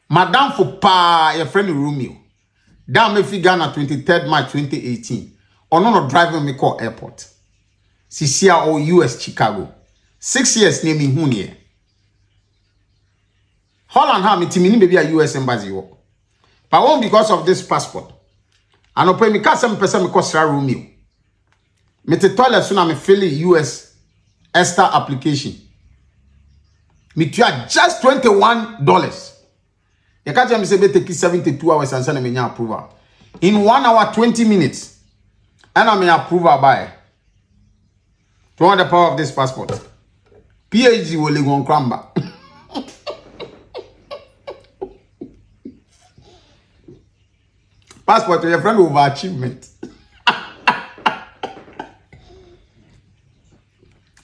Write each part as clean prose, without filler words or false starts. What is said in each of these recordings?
Madam for pa your friend Romeo. Down me fi Ghana 23rd March 2018. Ono no driving me call airport. Sisia or US Chicago. 6 years near me hunie. Holland ha me timini maybe a US embassy wo. But one because of this passport. I no pay me ka 7% me cost Romeo. Me te toilet so na me fill US ESTA application. Me tua just $21. You can't tell me say be take 72 hours and send me your approval. In 1 hour 20 minutes, and I'm approval by. To want the power of this passport. PhD will Legon cramba. Passport to your friend over achievement.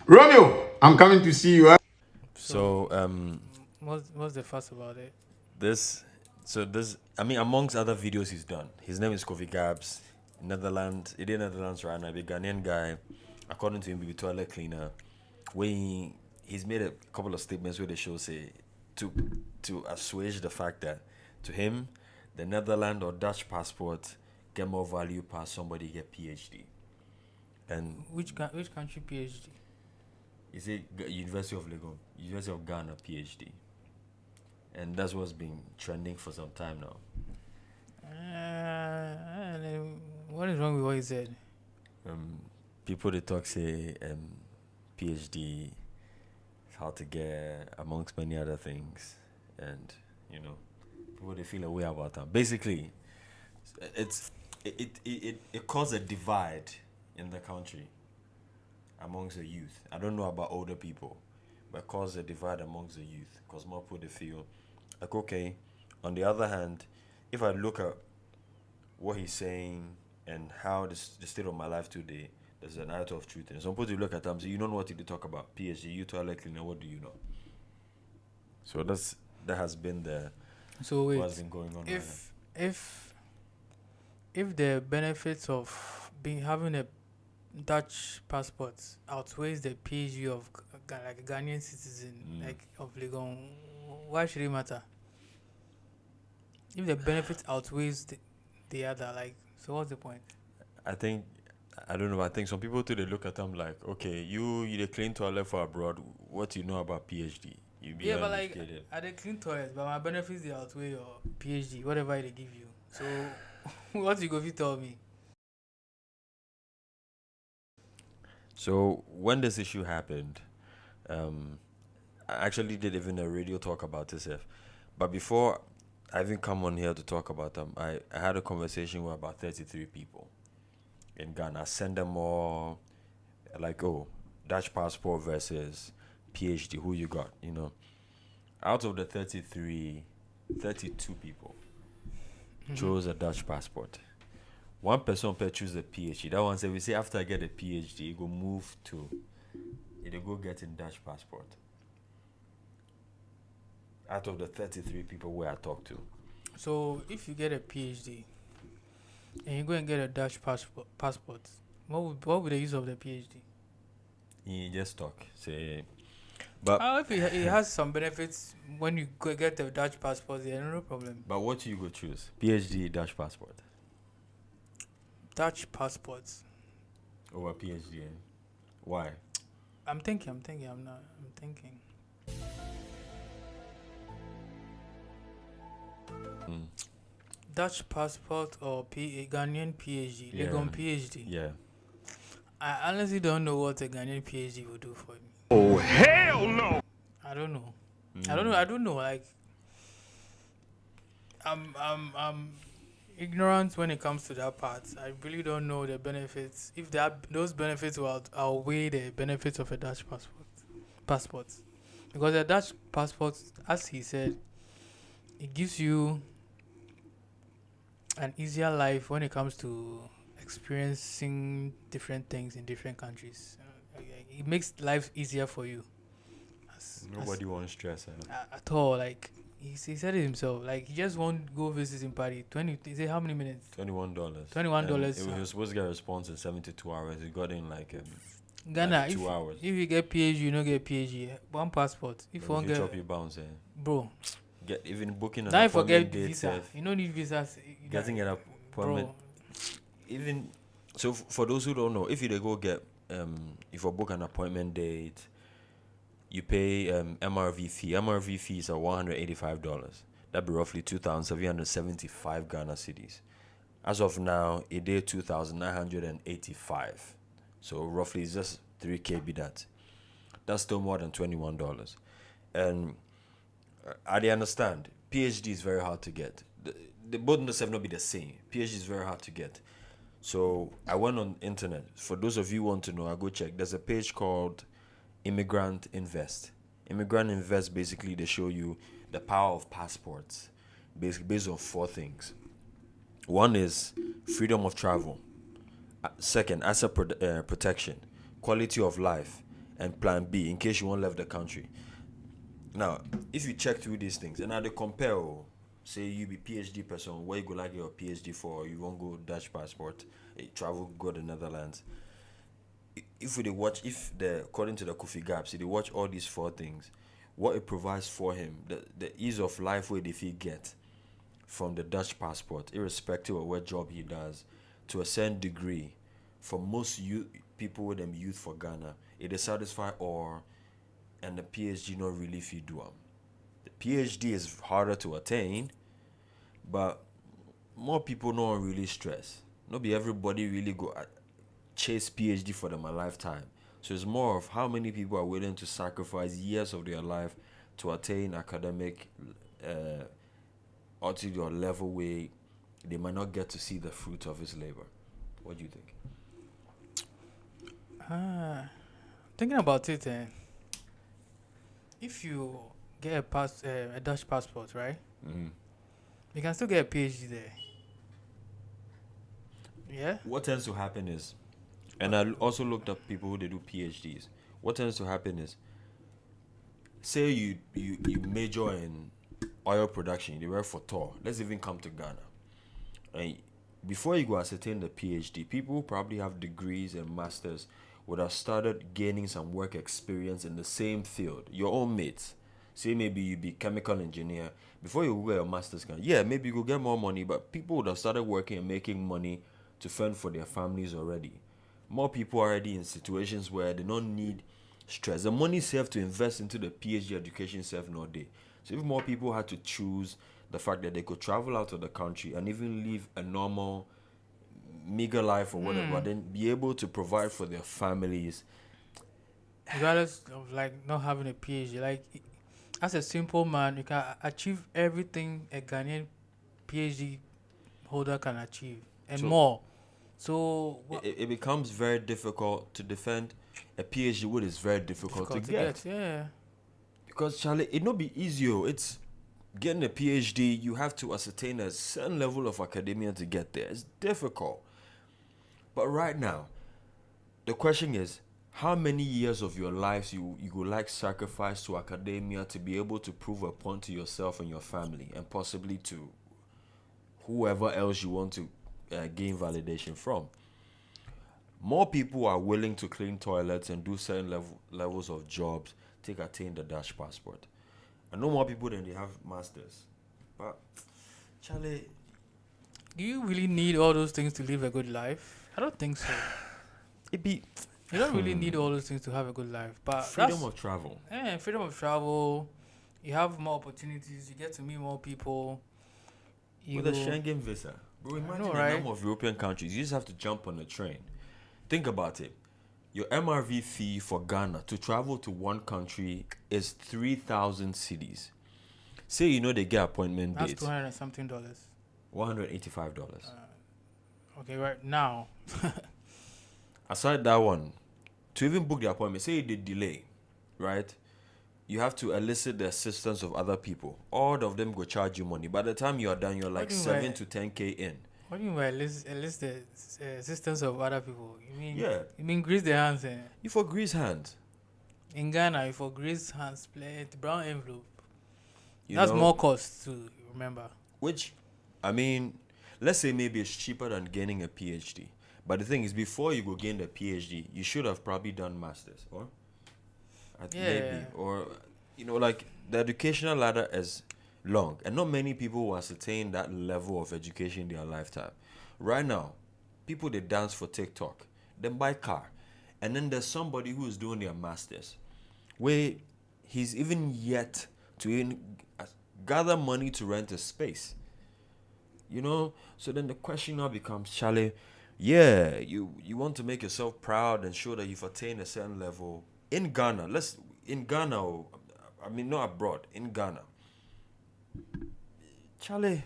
Romeo, I'm coming to see you. So what's the fuss about it? this, I mean, amongst other videos he's done, his name is Kofi Gabs, Netherlands. He did Netherlands right now. A Ghanaian guy, according to him, be a toilet cleaner. When he's made a couple of statements where they show say to assuage the fact that to him the Netherlands or Dutch passport get more value past somebody get PhD. And Which country PhD? he said University of Legon, University of Ghana PhD. And that's what's been trending for some time now. What is wrong with what he said? People they talk say PhD, how to get amongst many other things, and people they feel a way about them. Basically, it caused a divide in the country amongst the youth. I don't know about older people, but caused a divide amongst the youth because more people they feel like, okay. On the other hand, if I look at what he's saying and how the state of my life today, there's an iota of truth in it. Some people look at them and say, you don't know what to talk about. PhD, you toilet cleaner, what do you know? So that has been what's been going on. If the benefits of having a Dutch passport outweighs the PhD of like a Ghanaian citizen, like of Legon, why should it matter? If the benefit outweighs the other, like, so what's the point? I don't know. I think some people too, they look at them like, okay, you the clean toilet for abroad. What do you know about PhD? Yeah, but like, I they clean toilets, but my benefits they outweigh your PhD, whatever they give you. So, what you go to tell me? So when this issue happened, I actually did even a radio talk about this. But before I even come on here to talk about them, I had a conversation with about 33 people in Ghana. I sent them all like, Dutch passport versus PhD, who you got? Out of the 33, 32 people chose a Dutch passport. One person per choose a PhD. That one said, we say after I get a PhD, it go move to, it'll go get in Dutch passport. Out of the 33 people where I talked to. So if you get a PhD and you go and get a Dutch passport, what would the use of the PhD? You just talk. Say, but if it has some benefits when you go get the Dutch passport, then no problem. But what do you go choose? PhD, Dutch passport. Dutch passports over PhD. Why? I'm thinking. Dutch passport or Ghanaian PhD, Legon PhD. Yeah. I honestly don't know what a Ghanaian PhD will do for me. Oh hell no! I don't know. I don't know. Like, I'm ignorant when it comes to that part. I really don't know the benefits. If those benefits will outweigh the benefits of a Dutch passport, because a Dutch passport, as he said, it gives you an easier life when it comes to experiencing different things in different countries. It makes life easier for you. Nobody wants stress at all. Like he said it himself. Like he just won't go visit in Paris. He said how many minutes? $21. $21. He was supposed to get a response in 72 hours. He got in like Ghana. like 2 hours. If you get PhD, you don't get PhD. One passport. If you want get chop you bounce, bro. even booking an Now I appointment forget date, visa. You don't need visas. getting an appointment. Bro, Even so, for those who don't know, if you dey go get if you book an appointment date, you pay MRV fee. MRV fees are $185. That'd be roughly 2,775 Ghana cedis. As of now, a day 2,985. So roughly it's just 3K be that. That's still more than $21. And I dey understand. PhD is very hard to get. The both of them not be the same. PhD is very hard to get. So I went on internet. For those of you who want to know, I go check. There's a page called Immigrant Invest. Immigrant Invest, basically they show you the power of passports, basically based on 4 things. One is freedom of travel. Second, asset protection, quality of life, and plan B in case you won't leave the country. Now, if you check through these things, and now they compare, say you be PhD person, where you go like your PhD for, you won't go Dutch passport, travel, go to the Netherlands. If they watch, according to the Kofi Gaps, they watch all these 4 things, what it provides for him, the ease of life where if he get from the Dutch passport, irrespective of what job he does, to a certain degree, for most people with them youth for Ghana, it is satisfy all, and the PhD not really if you do them. The PhD is harder to attain, but more people don't really stress. Not be everybody really go chase PhD for them a lifetime. So it's more of how many people are willing to sacrifice years of their life to attain academic or to your level where they might not get to see the fruit of his labor. What do you think? thinking about it, if you get a Dutch passport, right? Mm-hmm. You can still get a PhD there. Yeah. What tends to happen is, and I also looked up people who they do PhDs. What tends to happen is, say you major in oil production, you work for Tor. Let's even come to Ghana. And before you go ascertain the PhD, people who probably have degrees and masters would have started gaining some work experience in the same field. Your own mates. Say maybe you be chemical engineer. Before you go get your master's, maybe you go get more money, but people would have started working and making money to fend for their families already. More people are already in situations where they don't need stress. The money saved to invest into the PhD education saved no day. So if more people had to choose the fact that they could travel out of the country and even live a normal, meager life or whatever, but then be able to provide for their families. Regardless of not having a PhD, as a simple man, you can achieve everything a Ghanaian PhD holder can achieve and more. So it becomes very difficult to defend a PhD, which is very difficult to get. Yeah. Because Charlie, it not be easier. It's getting a PhD. You have to ascertain a certain level of academia to get there. It's difficult. But right now, the question is, how many years of your lives you would sacrifice to academia to be able to prove a point to yourself and your family, and possibly to whoever else you want to gain validation from? More people are willing to clean toilets and do certain levels of jobs to attain the Dutch passport. I know more people than they have masters. But, Charlie, do you really need all those things to live a good life? I don't think so. You don't really need all those things to have a good life. But freedom of travel. Yeah, freedom of travel. You have more opportunities. You get to meet more people. With a Schengen visa. Bro, imagine the number of European countries. You just have to jump on a train. Think about it. Your MRV fee for Ghana to travel to one country is 3,000 cedis. Say they get appointment dates. That's $200 and something. $185. Okay, right now. Aside that one, to even book the appointment, say they delay, right? You have to elicit the assistance of other people. All of them go charge you money. By the time you are done, you're like 7 to 10K in. What do you mean by elicit the assistance of other people? You mean You mean grease their hands? You for grease hands. In Ghana, you for grease hands, plate, brown envelope. That's more cost to remember. Which, I mean, let's say maybe it's cheaper than getting a PhD. But the thing is, before you go gain the PhD, you should have probably done masters, or maybe, or the educational ladder is long, and not many people will ascertain that level of education in their lifetime. Right now, people they dance for TikTok, then buy car, and then there's somebody who is doing their masters, where he's even yet to even gather money to rent a space. So then the question now becomes, Charlie, yeah, you want to make yourself proud and show that you've attained a certain level in Ghana. I mean, not abroad, in Ghana. Charlie,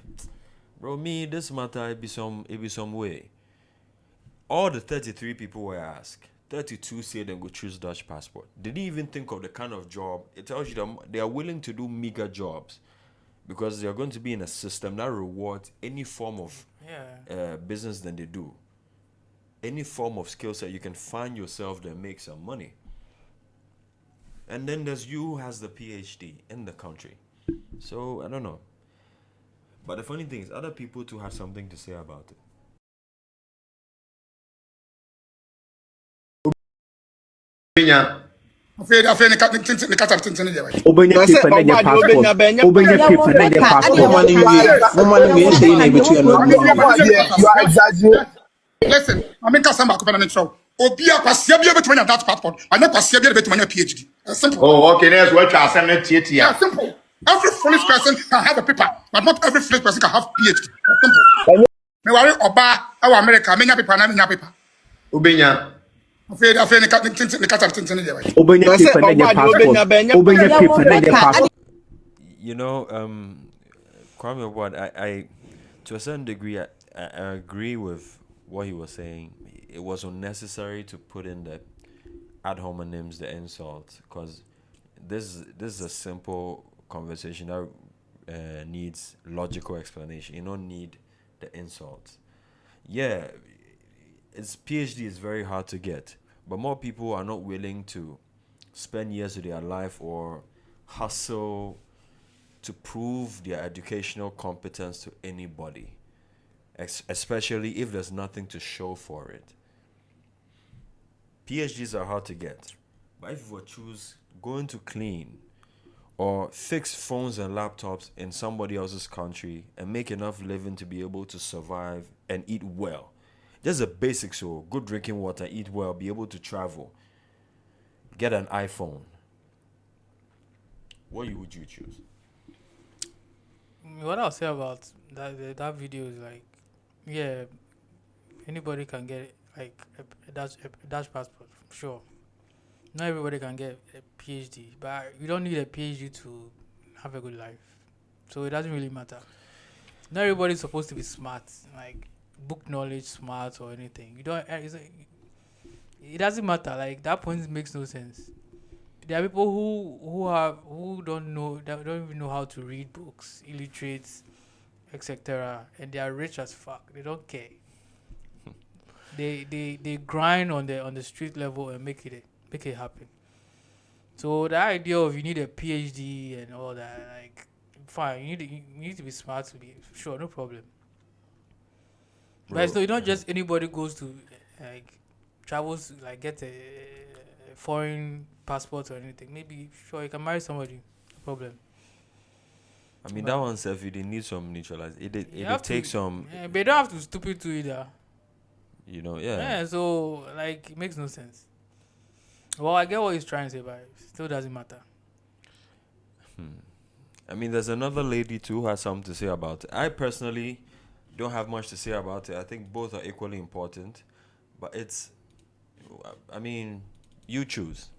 bro, me, this matter, it be some way. All the 33 people were asked, 32 said they go choose Dutch passport. They didn't even think of the kind of job. It tells you that they are willing to do meager jobs because they are going to be in a system that rewards any form of business that they do. Any form of skill set, you can find yourself there, make some money. And then there's you who has the PhD in the country. So, I don't know. But the funny thing is, other people too have something to say about it. Obenya paper na your passport. You are exaggerating. Listen, I mean, customer could show. Obia kwasia bia between that passport. I know kwasia bia between PhD. Simple. Oh, okay, that's what you are saying. Yeah, simple. Every foolish person can have a paper, but not every foolish person can have PhD. Simple. Me worry oba our America, menya paper na menya paper. Obenya. Obenya paper na your passport. Kwame Ward, I to a certain degree, I agree with what he was saying. It was unnecessary to put in the ad hominems, the insults, because this is a simple conversation that needs logical explanation. You don't need the insults. Yeah, PhD is very hard to get, but more people are not willing to spend years of their life or hustle to prove their educational competence to anybody, especially if there's nothing to show for it. PhDs are hard to get, but if you would choose going to clean or fix phones and laptops in somebody else's country and make enough living to be able to survive and eat well, just the basics, so good drinking water, eat well, be able to travel, get an iPhone, what would you choose? What I'll say about that video is like, yeah, anybody can get like a Dutch passport, sure. Not everybody can get a PhD, but you don't need a PhD to have a good life. So it doesn't really matter. Not everybody's supposed to be smart, like book knowledge, smart or anything. You don't. It doesn't matter. Like that point makes no sense. There are people who don't know, that don't even know how to read books, illiterates, etc. And they are rich as fuck. They don't care. They grind on the street level and make it happen. So the idea of you need a PhD and all that, like, fine, you need to be smart to be sure, no problem. But so not just anybody goes to like travels, like get a foreign passport or anything. Maybe sure you can marry somebody, no problem. I mean, that one self, you need some neutralize. It takes some. Yeah, but you don't have to stupid to either. Yeah. So like it makes no sense. Well, I get what he's trying to say, but it still doesn't matter. I mean, there's another lady too who has something to say about it. I personally don't have much to say about it. I think both are equally important, but you choose.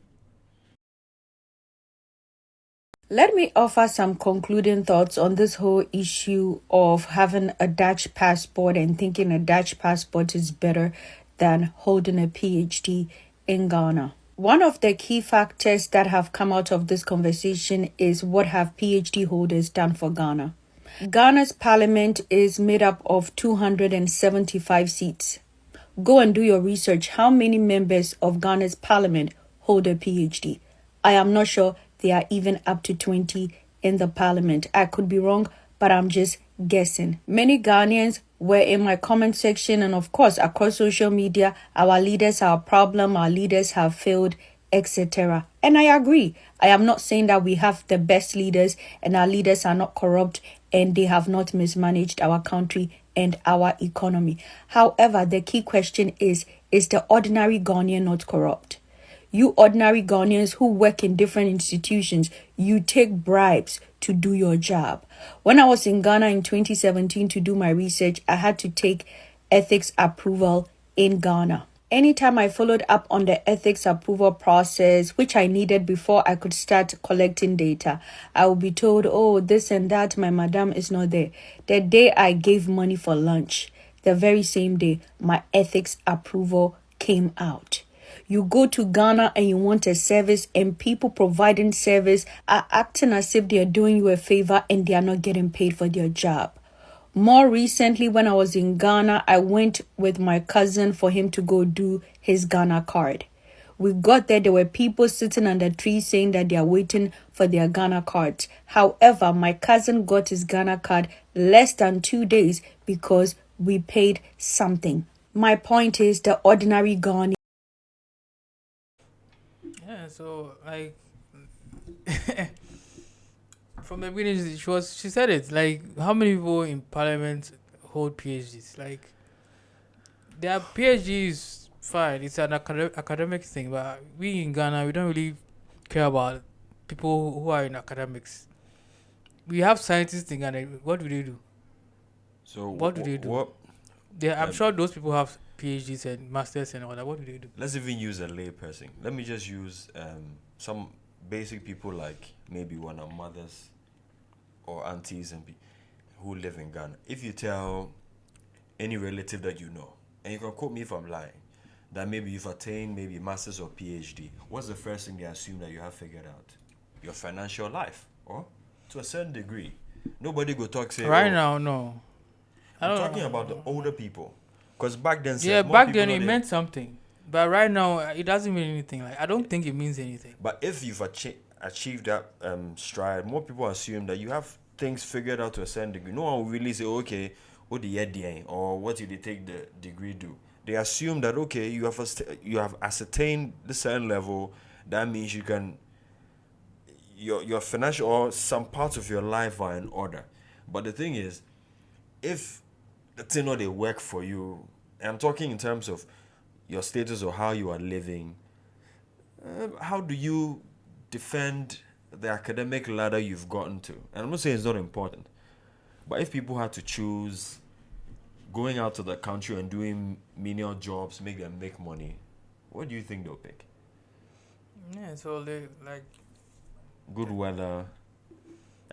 Let me offer some concluding thoughts on this whole issue of having a Dutch passport and thinking a Dutch passport is better than holding a PhD in Ghana. One of the key factors that have come out of this conversation is what have PhD holders done for Ghana. Ghana's parliament is made up of 275 seats. Go and do your research. How many members of Ghana's parliament hold a PhD? I am not sure they are even up to 20 in the parliament. I could be wrong, but I'm just guessing. Many Ghanaians were in my comment section and of course across social media, our leaders are a problem, our leaders have failed, etc. And I agree. I am not saying that we have the best leaders and our leaders are not corrupt and they have not mismanaged our country and our economy. However, the key question is the ordinary Ghanaian not corrupt? You ordinary Ghanaians who work in different institutions, you take bribes to do your job. When I was in Ghana in 2017 to do my research, I had to take ethics approval in Ghana. Anytime I followed up on the ethics approval process, which I needed before I could start collecting data, I would be told, oh, this and that, my madam is not there. The day I gave money for lunch, the very same day, my ethics approval came out. You go to Ghana and you want a service, and people providing service are acting as if they are doing you a favor and they are not getting paid for their job. More recently, when I was in Ghana, I went with my cousin for him to go do his Ghana card. We got there were people sitting under trees saying that they are waiting for their Ghana cards. However, my cousin got his Ghana card less than 2 days because we paid something. My point is the ordinary Ghanaian. Yeah, so like from the beginning, she said it. Like, how many people in parliament hold PhDs? Like, their PhDs fine. It's an academic thing, but we in Ghana, we don't really care about people who are in academics. We have scientists in Ghana. What do they do? So What do they do? I'm sure those people have PhDs and masters and all that. What do they do? Let's even use a lay person. Let me just use some basic people like maybe one of mothers or aunties who live in Ghana. If you tell any relative that you know, and you can quote me if I'm lying, that maybe you've attained maybe master's or PhD, what's the first thing they assume that you have figured out? Your financial life, or to a certain degree. Nobody go talk say right now, no. I'm talking about the older people, because back then, back then it meant something, but right now it doesn't mean anything. Like, I don't think it means anything. But if you've achieved that stride, more people assume that you have things figured out to a certain degree. No one will really say, okay, what the EDA or what did they take the degree do? They assume that, okay, you have ascertained the certain level. That means you can your financial or some parts of your life are in order. But the thing is, if the thing or they work for you, and I'm talking in terms of your status or how you are living, how do you defend the academic ladder you've gotten to? And I'm not saying it's not important, but if people had to choose going out to the country and doing menial jobs, make them make money, what do you think they'll pick? Yeah, so they like good weather.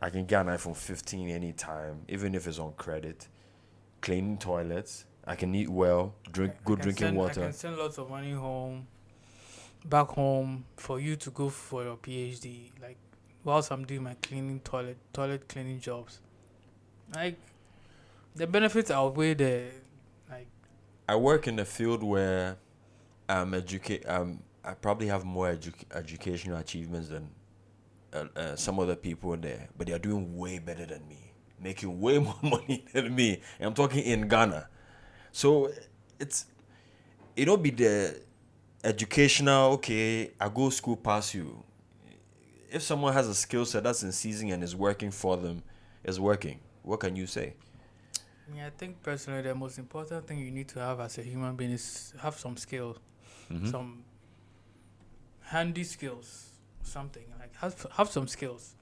I can get an iPhone 15 anytime, even if it's on credit. Cleaning toilets. I can eat well, drink good drinking water. I can send lots of money back home for you to go for your PhD. Like, whilst I'm doing my toilet cleaning jobs. Like, the benefits outweigh the like. I work in a field where I probably have more educational achievements than some other people there, but they are doing way better than me, making way more money than me. And I'm talking in Ghana. So it'll be the educational, okay, I go school past you. If someone has a skill set that's in season and is working for them, is working, what can you say? Yeah, I think personally the most important thing you need to have as a human being is have some skill, some handy skills, something like have some skills.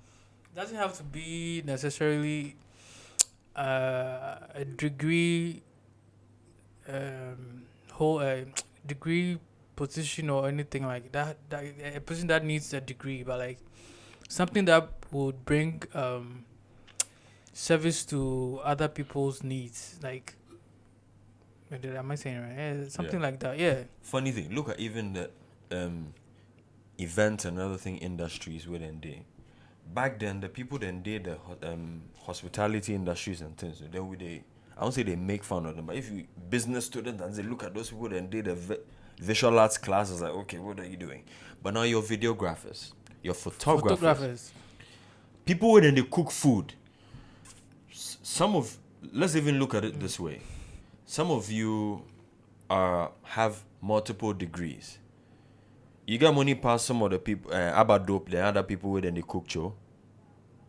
It doesn't have to be necessarily a degree, degree position or anything like that. That a person that needs a degree, but like something that would bring service to other people's needs. Like, am I saying right? Yeah, something like that. Yeah. Funny thing, look at even the event and other thing industries within there. Back then, the people then did the hospitality industries and things. So then I don't say they make fun of them, but if you business students and they look at those people then did the visual arts classes, like, okay, what are you doing? But now you're videographers, you're photographers. People when they cook food. Let's even look at it this way. Some of you have multiple degrees. You get money past some of the people, about dope, the other people with the cook show.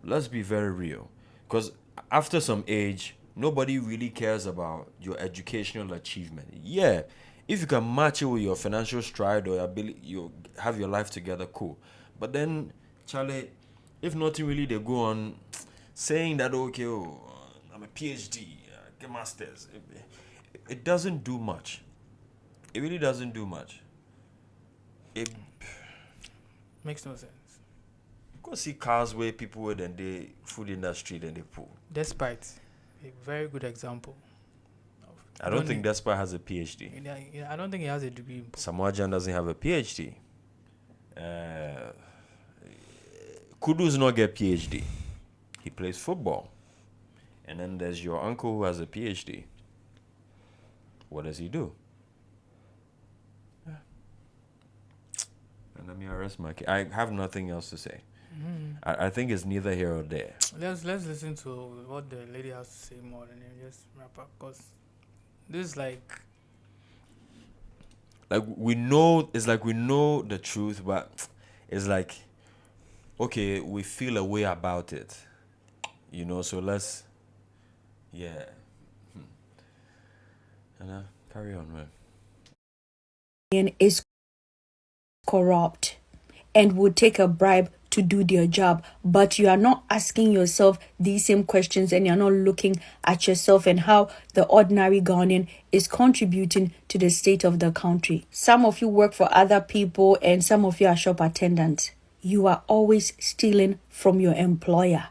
Let's be very real. Because after some age, nobody really cares about your educational achievement. Yeah, if you can match it with your financial stride or your ability, you have your life together, cool. But then, Charlie, if nothing really, they go on saying that, okay, oh, I'm a PhD, get masters. It doesn't do much. It really doesn't do much. It Makes no sense. go see cars where people with in the food industry then they pull. Despite a very good example. I don't think Despot has a PhD. I don't think he has a degree. Samoa Jan doesn't have a PhD. Kudu's not get PhD. He plays football. And then there's your uncle who has a PhD. What does he do? And let me arrest my case. I have nothing else to say. I think it's neither here or there. Let's listen to what the lady has to say more, and then just wrap up. Cause this is like we know, it's like we know the truth, but it's like, okay, we feel a way about it, so let's, yeah. And carry on, man. Is corrupt and would take a bribe to do their job, but you are not asking yourself these same questions, and you're not looking at yourself and how the ordinary Ghanaian is contributing to the state of the country. Some of you work for other people and some of you are shop attendants. You are always stealing from your employer.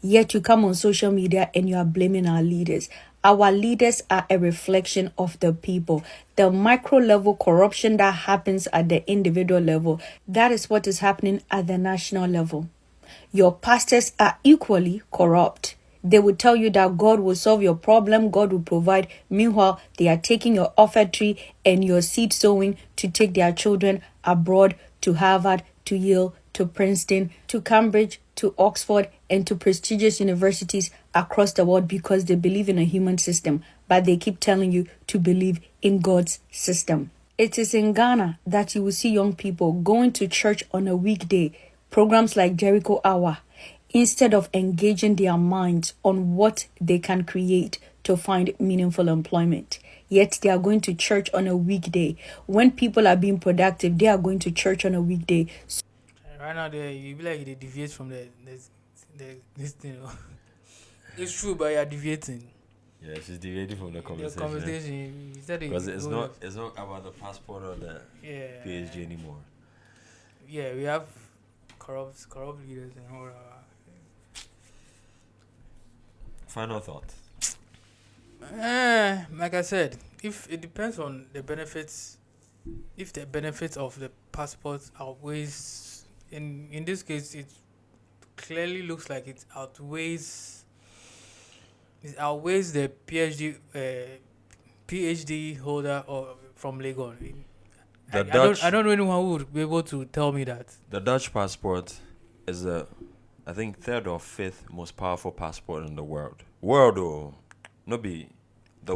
Yet you come on social media and you are blaming our leaders. Our leaders are a reflection of the people. The micro level corruption that happens at the individual level, that is what is happening at the national level. Your pastors are equally corrupt. They will tell you that God will solve your problem, God will provide. Meanwhile, they are taking your offertory and your seed sowing to take their children abroad to Harvard, to Yale, to Princeton, to Cambridge, to Oxford, and to prestigious universities across the world because they believe in a human system, but they keep telling you to believe in God's system. It is in Ghana that you will see young people going to church on a weekday, programs like Jericho Hour, instead of engaging their minds on what they can create to find meaningful employment. Yet they are going to church on a weekday. When people are being productive, they are going to church on a weekday. Right now, you be like they deviate from this thing. It's true, but you are deviating. Yeah, she's deviating from the conversation. The conversation, because it's not about the passport or the PhD anymore. Yeah, we have corrupt leaders and all that. Final thought. Like I said, if it depends on the benefits, if the benefits of the passport outweighs, in this case, it clearly looks like it outweighs the PhD holder from Legon. I don't know anyone who would be able to tell me that. The Dutch passport is I think, third or fifth most powerful passport in the world. The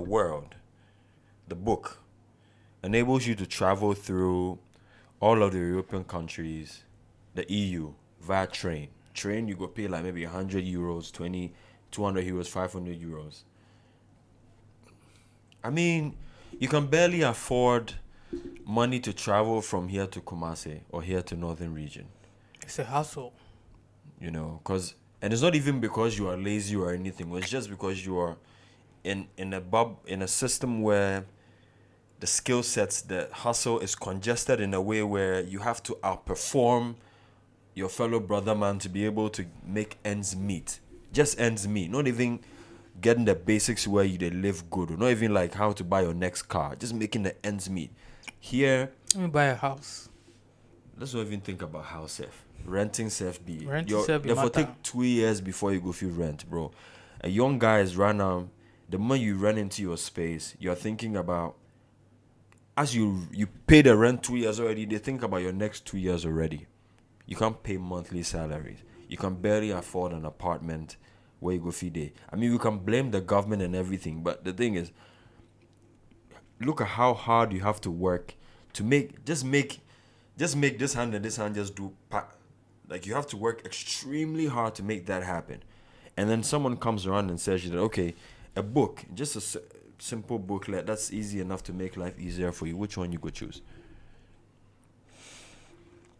world. The book enables you to travel through all of the European countries, the EU, via train. Train, you go pay like maybe 100 euros, 200 euros, 500 euros. I mean, you can barely afford money to travel from here to Kumasi or here to Northern Region. It's a hassle. And it's not even because you are lazy or anything. It's just because you are in a system where the skill sets, the hustle is congested in a way where you have to outperform your fellow brother man to be able to make ends meet. Just ends meet. Not even getting the basics where you live good. Or not even like how to buy your next car. Just making the ends meet. Here, let me buy a house. Let's not even think about house safe. Renting safe be. Therefore take 2 years before you go feel rent, bro. A young guy is right now, the moment you run into your space, you're thinking about, as you pay the rent 2 years already, they think about your next 2 years already. You can't pay monthly salaries. You can barely afford an apartment where you go feed day. I mean, we can blame the government and everything, but the thing is, look at how hard you have to work to make just make this hand and this hand just do like you have to work extremely hard to make that happen. And then someone comes around and says that, okay, a book, just a simple booklet, that's easy enough to make life easier for you. Which one you could choose?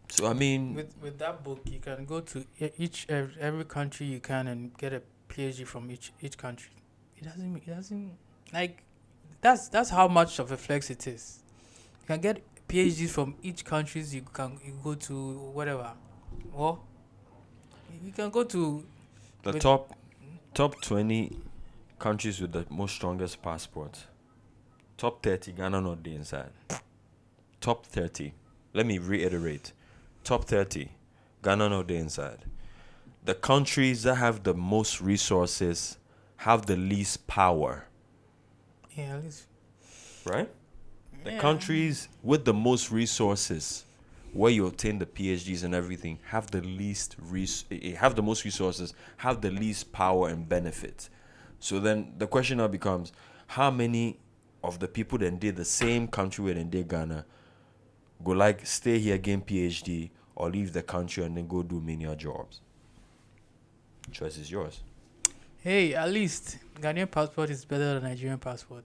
So I mean, with that book, you can go to every country you can and get a PhD from each country. It doesn't like that's how much of a flex it is. You can get PhDs from each countries. You go to whatever, or you can go to the with- top 20 countries with the most strongest passports. Top 30, Ghana not the inside. Top 30. Let me reiterate. Top 30, Ghana not the inside. The countries that have the most resources have the least power. yeah, at least Right? The Yeah. countries with the most resources, where you obtain the PhDs and everything, have the have the most resources, have the least power and benefits. So then the question now becomes, how many of the people that did the same country where they did Ghana go like stay here, gain PhD, or leave the country and then go do menial jobs? Choice is yours. Hey, at least Ghanaian passport is better than Nigerian passport.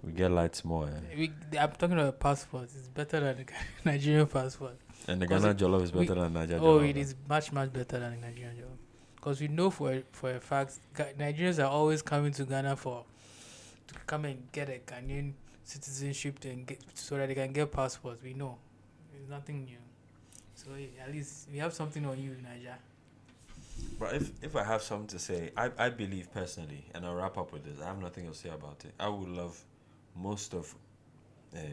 We get lights more, eh? I'm talking about passport. It's better than the Nigerian passport. And the Because Ghana jollof is better we- than Nigeria Oh, jollof. it is much better than the Nigerian job. Because we know for a fact Nigerians are always coming to Ghana to come and get a Ghanaian citizenship so that they can get passports. We know it's nothing new. So at least we have something on you, Niger. But if I have something to say, I believe personally, and I'll wrap up with this, I have nothing to say about it. I would love most of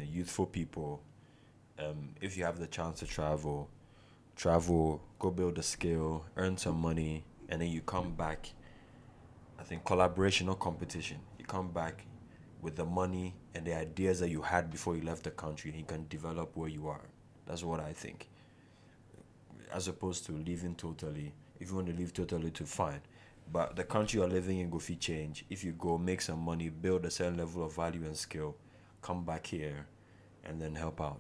youthful people, if you have the chance to travel, go build a skill, earn some money, and then you come back. I think collaboration, not competition. You come back with the money and the ideas that you had before you left the country, and you can develop where you are. That's what I think. As opposed to leaving totally. If you want to leave totally, to fine. But the country you're living in go fit change. If you go make some money, build a certain level of value and skill, come back here and then help out.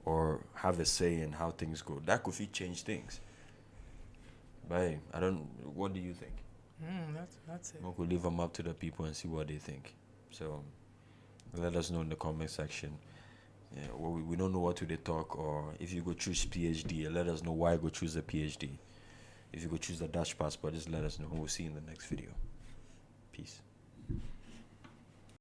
Or have a say in how things go. That could fit change things. But hey, what do you think? That's it. We could leave them up to the people and see what they think. So let us know in the comment section. Yeah, well, we don't know what to they talk, or if you go choose PhD, let us know why you go choose a PhD. If you go choose the Dutch passport, just let us know. We'll see you in the next video. Peace.